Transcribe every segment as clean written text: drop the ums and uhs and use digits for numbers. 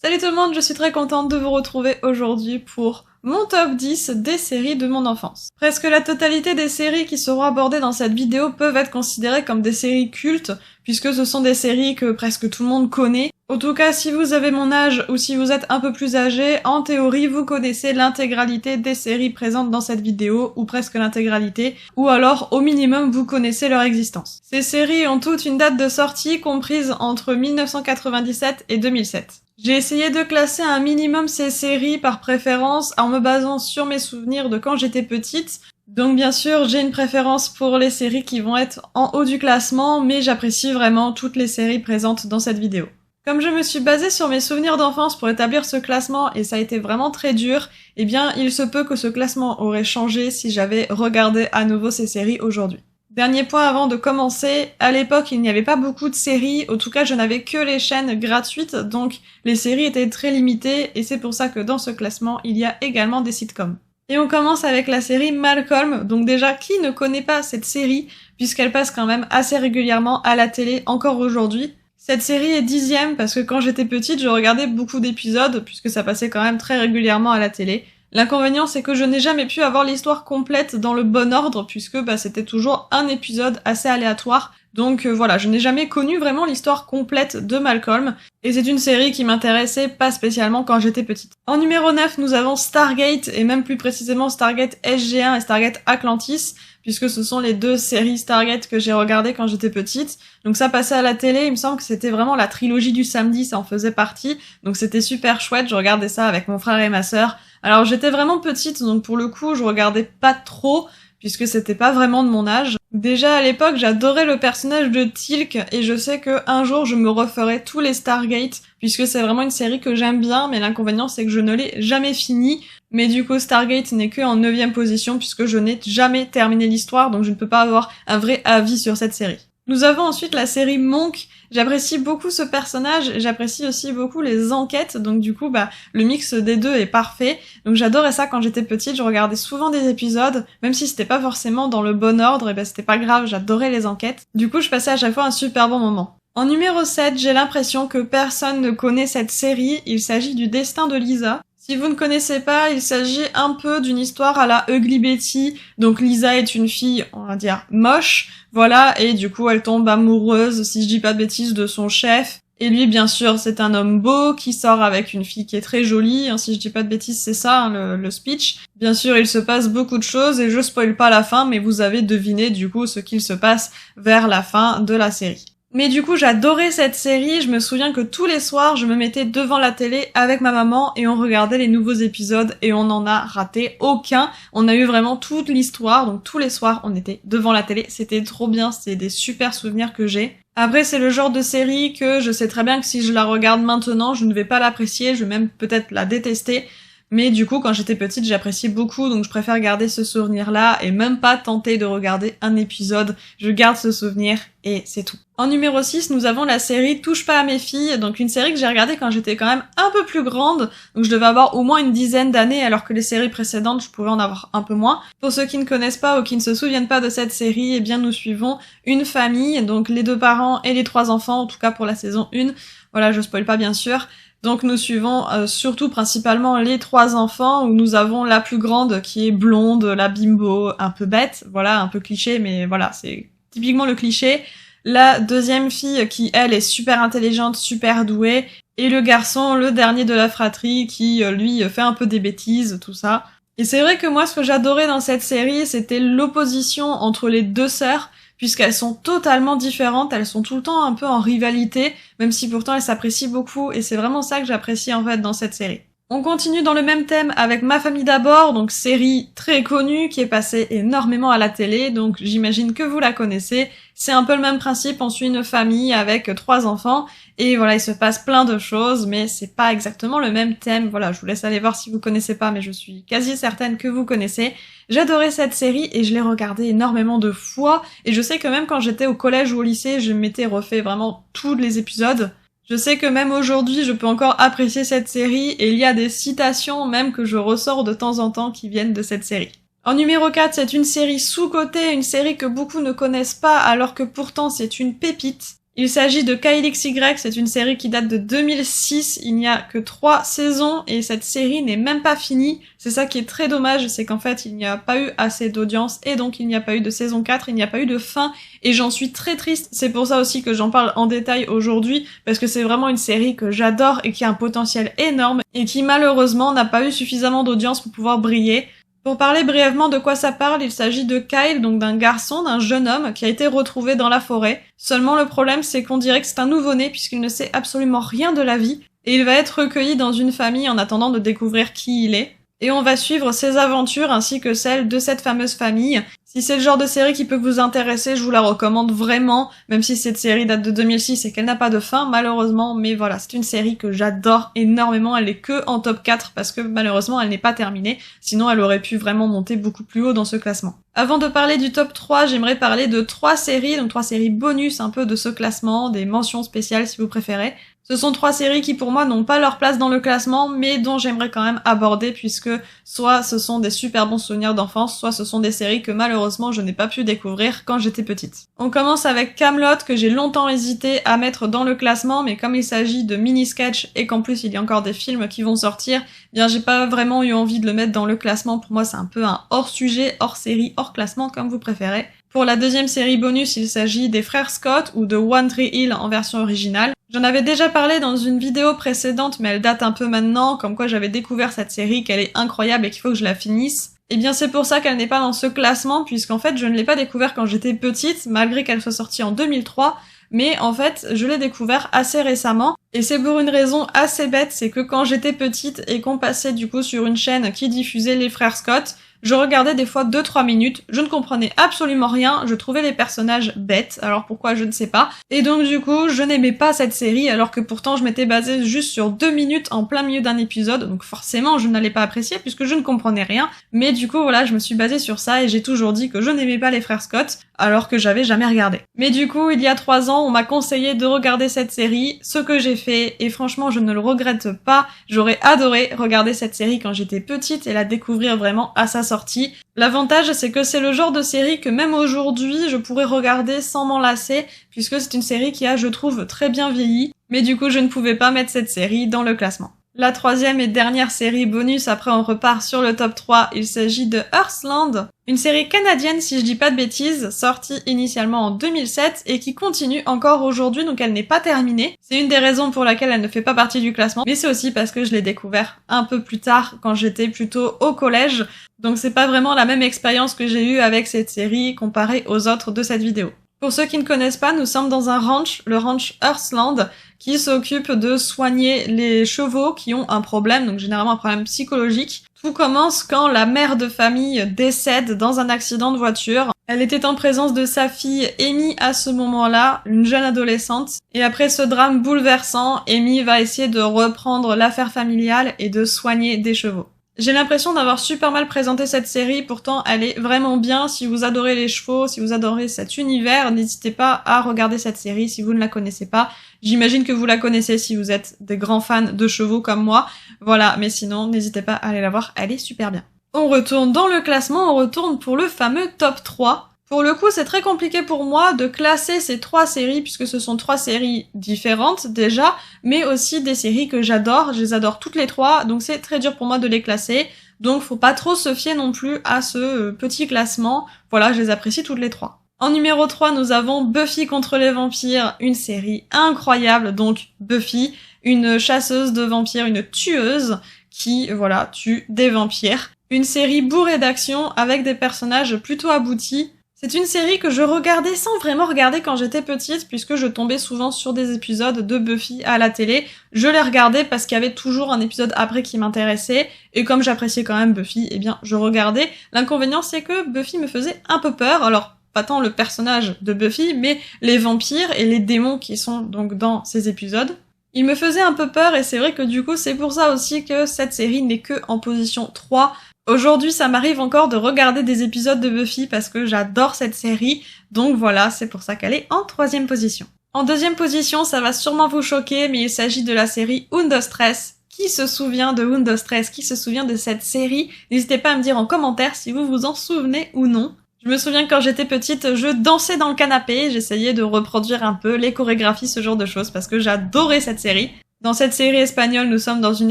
Salut tout le monde, je suis très contente de vous retrouver aujourd'hui pour mon top 10 des séries de mon enfance. Presque la totalité des séries qui seront abordées dans cette vidéo peuvent être considérées comme des séries cultes, puisque ce sont des séries que presque tout le monde connaît. En tout cas, si vous avez mon âge ou si vous êtes un peu plus âgé, en théorie, vous connaissez l'intégralité des séries présentes dans cette vidéo, ou presque l'intégralité, ou alors, au minimum, vous connaissez leur existence. Ces séries ont toutes une date de sortie comprise entre 1997 et 2007. J'ai essayé de classer un minimum ces séries par préférence en me basant sur mes souvenirs de quand j'étais petite. Donc bien sûr, j'ai une préférence pour les séries qui vont être en haut du classement, mais j'apprécie vraiment toutes les séries présentes dans cette vidéo. Comme je me suis basée sur mes souvenirs d'enfance pour établir ce classement et ça a été vraiment très dur, eh bien il se peut que ce classement aurait changé si j'avais regardé à nouveau ces séries aujourd'hui. Dernier point avant de commencer, à l'époque il n'y avait pas beaucoup de séries, en tout cas je n'avais que les chaînes gratuites, donc les séries étaient très limitées et c'est pour ça que dans ce classement il y a également des sitcoms. Et on commence avec la série Malcolm, donc déjà qui ne connaît pas cette série puisqu'elle passe quand même assez régulièrement à la télé encore aujourd'hui. Cette série est 10e parce que quand j'étais petite je regardais beaucoup d'épisodes puisque ça passait quand même très régulièrement à la télé. L'inconvénient, c'est que je n'ai jamais pu avoir l'histoire complète dans le bon ordre, puisque c'était toujours un épisode assez aléatoire. Donc voilà, je n'ai jamais connu vraiment l'histoire complète de Malcolm, et c'est une série qui m'intéressait pas spécialement quand j'étais petite. En numéro 9, nous avons Stargate, et même plus précisément Stargate SG1 et Stargate Atlantis, puisque ce sont les deux séries Stargate que j'ai regardées quand j'étais petite. Donc ça passait à la télé, il me semble que c'était vraiment la trilogie du samedi, ça en faisait partie, donc c'était super chouette, je regardais ça avec mon frère et ma sœur. Alors j'étais vraiment petite, donc pour le coup je regardais pas trop, puisque c'était pas vraiment de mon âge. Déjà à l'époque j'adorais le personnage de Teal'c, et je sais que un jour je me referai tous les Stargate, puisque c'est vraiment une série que j'aime bien, mais l'inconvénient c'est que je ne l'ai jamais finie. Mais du coup Stargate n'est que en 9e position, puisque je n'ai jamais terminé l'histoire, donc je ne peux pas avoir un vrai avis sur cette série. Nous avons ensuite la série Monk. J'apprécie beaucoup ce personnage, j'apprécie aussi beaucoup les enquêtes, donc du coup le mix des deux est parfait. Donc j'adorais ça quand j'étais petite, je regardais souvent des épisodes, même si c'était pas forcément dans le bon ordre, et c'était pas grave, j'adorais les enquêtes. Du coup je passais à chaque fois un super bon moment. En numéro 7, j'ai l'impression que personne ne connaît cette série, il s'agit du Destin de Lisa. Si vous ne connaissez pas, il s'agit un peu d'une histoire à la Ugly Betty. Donc Lisa est une fille, on va dire, moche, voilà, et du coup elle tombe amoureuse, si je dis pas de bêtises, de son chef. Et lui, bien sûr, c'est un homme beau qui sort avec une fille qui est très jolie, hein, si je dis pas de bêtises, c'est ça, hein, le speech. Bien sûr, il se passe beaucoup de choses, et je spoil pas la fin, mais vous avez deviné du coup ce qu'il se passe vers la fin de la série. Mais du coup, j'adorais cette série, je me souviens que tous les soirs, je me mettais devant la télé avec ma maman et on regardait les nouveaux épisodes et on n'en a raté aucun. On a eu vraiment toute l'histoire, donc tous les soirs, on était devant la télé, c'était trop bien, c'était des super souvenirs que j'ai. Après, c'est le genre de série que je sais très bien que si je la regarde maintenant, je ne vais pas l'apprécier, je vais même peut-être la détester. Mais du coup, quand j'étais petite, j'appréciais beaucoup, donc je préfère garder ce souvenir-là et même pas tenter de regarder un épisode. Je garde ce souvenir et c'est tout. En numéro 6, nous avons la série Touche pas à mes filles, donc une série que j'ai regardée quand j'étais quand même un peu plus grande, donc je devais avoir au moins une dizaine d'années, alors que les séries précédentes, je pouvais en avoir un peu moins. Pour ceux qui ne connaissent pas ou qui ne se souviennent pas de cette série, eh bien nous suivons une famille, donc les 2 parents et les 3 enfants, en tout cas pour la saison 1. Voilà, je spoil pas bien sûr. Donc nous suivons surtout principalement les 3 enfants, où nous avons la plus grande qui est blonde, la bimbo, un peu bête, voilà, un peu cliché, mais voilà, c'est typiquement le cliché. La deuxième fille qui, elle, est super intelligente, super douée, et le garçon, le dernier de la fratrie, qui, lui, fait un peu des bêtises, tout ça. Et c'est vrai que moi, ce que j'adorais dans cette série, c'était l'opposition entre les 2 sœurs, puisqu'elles sont totalement différentes, elles sont tout le temps un peu en rivalité, même si pourtant elles s'apprécient beaucoup, et c'est vraiment ça que j'apprécie en fait dans cette série. On continue dans le même thème avec Ma famille d'abord, donc série très connue qui est passée énormément à la télé, donc j'imagine que vous la connaissez. C'est un peu le même principe, on suit une famille avec 3 enfants, et voilà, il se passe plein de choses, mais c'est pas exactement le même thème. Voilà, je vous laisse aller voir si vous connaissez pas, mais je suis quasi certaine que vous connaissez. J'adorais cette série et je l'ai regardée énormément de fois, et je sais que même quand j'étais au collège ou au lycée, je m'étais refait vraiment tous les épisodes. Je sais que même aujourd'hui, je peux encore apprécier cette série, et il y a des citations même que je ressors de temps en temps qui viennent de cette série. En numéro 4, c'est une série sous-cotée, une série que beaucoup ne connaissent pas alors que pourtant c'est une pépite. Il s'agit de Kyle XY, c'est une série qui date de 2006, il n'y a que 3 saisons et cette série n'est même pas finie. C'est ça qui est très dommage, c'est qu'en fait il n'y a pas eu assez d'audience et donc il n'y a pas eu de saison 4, il n'y a pas eu de fin et j'en suis très triste. C'est pour ça aussi que j'en parle en détail aujourd'hui parce que c'est vraiment une série que j'adore et qui a un potentiel énorme et qui malheureusement n'a pas eu suffisamment d'audience pour pouvoir briller. Pour parler brièvement de quoi ça parle, il s'agit de Kyle, donc d'un garçon, d'un jeune homme qui a été retrouvé dans la forêt. Seulement le problème c'est qu'on dirait que c'est un nouveau-né puisqu'il ne sait absolument rien de la vie et il va être recueilli dans une famille en attendant de découvrir qui il est. Et on va suivre ses aventures ainsi que celles de cette fameuse famille. Si c'est le genre de série qui peut vous intéresser, je vous la recommande vraiment, même si cette série date de 2006 et qu'elle n'a pas de fin, malheureusement, mais voilà, c'est une série que j'adore énormément, elle est que en top 4 parce que malheureusement elle n'est pas terminée, sinon elle aurait pu vraiment monter beaucoup plus haut dans ce classement. Avant de parler du top 3, j'aimerais parler de 3 séries, donc 3 séries bonus un peu de ce classement, des mentions spéciales si vous préférez. Ce sont 3 séries qui pour moi n'ont pas leur place dans le classement, mais dont j'aimerais quand même aborder puisque soit ce sont des super bons souvenirs d'enfance, soit ce sont des séries que malheureusement je n'ai pas pu découvrir quand j'étais petite. On commence avec Kaamelott que j'ai longtemps hésité à mettre dans le classement, mais comme il s'agit de mini-sketch et qu'en plus il y a encore des films qui vont sortir, bien j'ai pas vraiment eu envie de le mettre dans le classement. Pour moi c'est un peu un hors sujet, hors série, hors classement comme vous préférez. Pour la deuxième série bonus, il s'agit des frères Scott ou de One Tree Hill en version originale. J'en avais déjà parlé dans une vidéo précédente, mais elle date un peu maintenant, comme quoi j'avais découvert cette série, qu'elle est incroyable et qu'il faut que je la finisse. Et bien c'est pour ça qu'elle n'est pas dans ce classement, puisqu'en fait je ne l'ai pas découvert quand j'étais petite, malgré qu'elle soit sortie en 2003, mais en fait je l'ai découvert assez récemment, et c'est pour une raison assez bête, c'est que quand j'étais petite et qu'on passait du coup sur une chaîne qui diffusait les frères Scott, je regardais des fois 2-3 minutes, je ne comprenais absolument rien, je trouvais les personnages bêtes, alors pourquoi je ne sais pas, et donc du coup je n'aimais pas cette série alors que pourtant je m'étais basée juste sur 2 minutes en plein milieu d'un épisode, donc forcément je n'allais pas apprécier puisque je ne comprenais rien, mais du coup voilà je me suis basée sur ça et j'ai toujours dit que je n'aimais pas les frères Scott alors que j'avais jamais regardé. Mais du coup il y a 3 ans on m'a conseillé de regarder cette série, ce que j'ai fait et franchement je ne le regrette pas, j'aurais adoré regarder cette série quand j'étais petite et la découvrir vraiment à sa sortie. L'avantage c'est que c'est le genre de série que même aujourd'hui je pourrais regarder sans m'en lasser puisque c'est une série qui a je trouve très bien vieilli, mais du coup je ne pouvais pas mettre cette série dans le classement. La troisième et dernière série bonus, après on repart sur le top 3, il s'agit de Heartland, une série canadienne si je dis pas de bêtises, sortie initialement en 2007 et qui continue encore aujourd'hui, donc elle n'est pas terminée. C'est une des raisons pour laquelle elle ne fait pas partie du classement, mais c'est aussi parce que je l'ai découvert un peu plus tard, quand j'étais plutôt au collège, donc c'est pas vraiment la même expérience que j'ai eue avec cette série comparée aux autres de cette vidéo. Pour ceux qui ne connaissent pas, nous sommes dans un ranch, le ranch Heartland, qui s'occupe de soigner les chevaux qui ont un problème, donc généralement un problème psychologique. Tout commence quand la mère de famille décède dans un accident de voiture. Elle était en présence de sa fille Amy à ce moment-là, une jeune adolescente, et après ce drame bouleversant, Amy va essayer de reprendre l'affaire familiale et de soigner des chevaux. J'ai l'impression d'avoir super mal présenté cette série, pourtant elle est vraiment bien. Si vous adorez les chevaux, si vous adorez cet univers, n'hésitez pas à regarder cette série si vous ne la connaissez pas. J'imagine que vous la connaissez si vous êtes des grands fans de chevaux comme moi. Voilà, mais sinon, n'hésitez pas à aller la voir, elle est super bien. On retourne dans le classement, on retourne pour le fameux top 3. Pour le coup, c'est très compliqué pour moi de classer ces 3 séries, puisque ce sont 3 séries différentes déjà, mais aussi des séries que j'adore, je les adore toutes les 3, donc c'est très dur pour moi de les classer, donc faut pas trop se fier non plus à ce petit classement, voilà, je les apprécie toutes les 3. En numéro 3, nous avons Buffy contre les vampires, une série incroyable, donc Buffy, une chasseuse de vampires, une tueuse, qui, voilà, tue des vampires. Une série bourrée d'action, avec des personnages plutôt aboutis. C'est une série que je regardais sans vraiment regarder quand j'étais petite, puisque je tombais souvent sur des épisodes de Buffy à la télé. Je les regardais parce qu'il y avait toujours un épisode après qui m'intéressait, et comme j'appréciais quand même Buffy, eh bien je regardais. L'inconvénient c'est que Buffy me faisait un peu peur, alors pas tant le personnage de Buffy, mais les vampires et les démons qui sont donc dans ces épisodes. Il me faisait un peu peur, et c'est vrai que du coup c'est pour ça aussi que cette série n'est que en position 3. Aujourd'hui, ça m'arrive encore de regarder des épisodes de Buffy parce que j'adore cette série, donc voilà, c'est pour ça qu'elle est en 3e position. En 2e position, ça va sûrement vous choquer, mais il s'agit de la série Hundestress. Qui se souvient de Hundestress? Qui se souvient de cette série? N'hésitez pas à me dire en commentaire si vous vous en souvenez ou non. Je me souviens que quand j'étais petite, je dansais dans le canapé, j'essayais de reproduire un peu les chorégraphies, ce genre de choses, parce que j'adorais cette série. Dans cette série espagnole, nous sommes dans une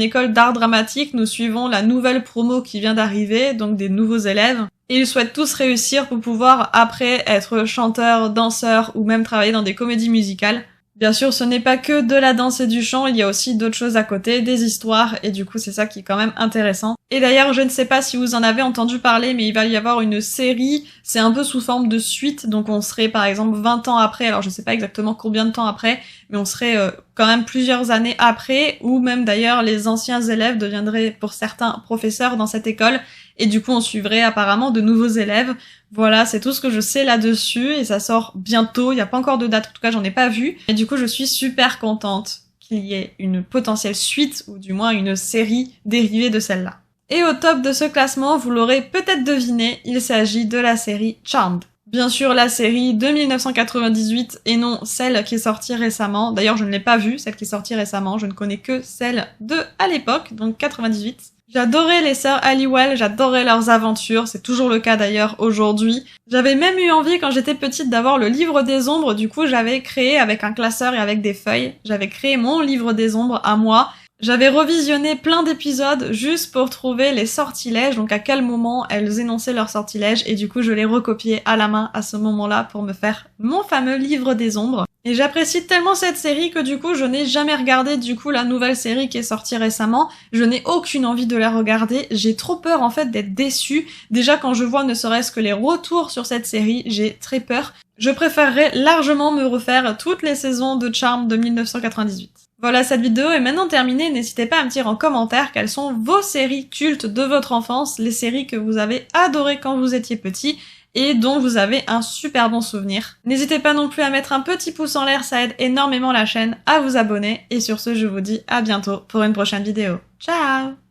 école d'art dramatique, nous suivons la nouvelle promo qui vient d'arriver, donc des nouveaux élèves. Et ils souhaitent tous réussir pour pouvoir après être chanteurs, danseurs ou même travailler dans des comédies musicales. Bien sûr, ce n'est pas que de la danse et du chant, il y a aussi d'autres choses à côté, des histoires, et du coup c'est ça qui est quand même intéressant. Et d'ailleurs, je ne sais pas si vous en avez entendu parler, mais il va y avoir une série, c'est un peu sous forme de suite, donc on serait par exemple 20 ans après, alors je sais pas exactement combien de temps après, mais on serait quand même plusieurs années après, ou même d'ailleurs les anciens élèves deviendraient pour certains professeurs dans cette école, et du coup on suivrait apparemment de nouveaux élèves. Voilà, c'est tout ce que je sais là-dessus, et ça sort bientôt, il n'y a pas encore de date, en tout cas j'en ai pas vu, et du coup je suis super contente qu'il y ait une potentielle suite, ou du moins une série dérivée de celle-là. Et au top de ce classement, vous l'aurez peut-être deviné, il s'agit de la série Charmed. Bien sûr, la série de 1998 et non celle qui est sortie récemment. D'ailleurs, je ne l'ai pas vue, celle qui est sortie récemment. Je ne connais que celle de à l'époque, donc 98. J'adorais les sœurs Halliwell, j'adorais leurs aventures, c'est toujours le cas d'ailleurs aujourd'hui. J'avais même eu envie quand j'étais petite d'avoir le livre des ombres, du coup j'avais créé avec un classeur et avec des feuilles, j'avais créé mon livre des ombres à moi. J'avais revisionné plein d'épisodes juste pour trouver les sortilèges, donc à quel moment elles énonçaient leurs sortilèges, et du coup je les recopiais à la main à ce moment-là pour me faire mon fameux livre des ombres. Et j'apprécie tellement cette série que du coup je n'ai jamais regardé du coup la nouvelle série qui est sortie récemment, je n'ai aucune envie de la regarder, j'ai trop peur en fait d'être déçue, déjà quand je vois ne serait-ce que les retours sur cette série, j'ai très peur. Je préférerais largement me refaire toutes les saisons de Charmed de 1998. Voilà, cette vidéo est maintenant terminée, n'hésitez pas à me dire en commentaire quelles sont vos séries cultes de votre enfance, les séries que vous avez adorées quand vous étiez petit, et dont vous avez un super bon souvenir. N'hésitez pas non plus à mettre un petit pouce en l'air, ça aide énormément la chaîne, à vous abonner, et sur ce je vous dis à bientôt pour une prochaine vidéo. Ciao!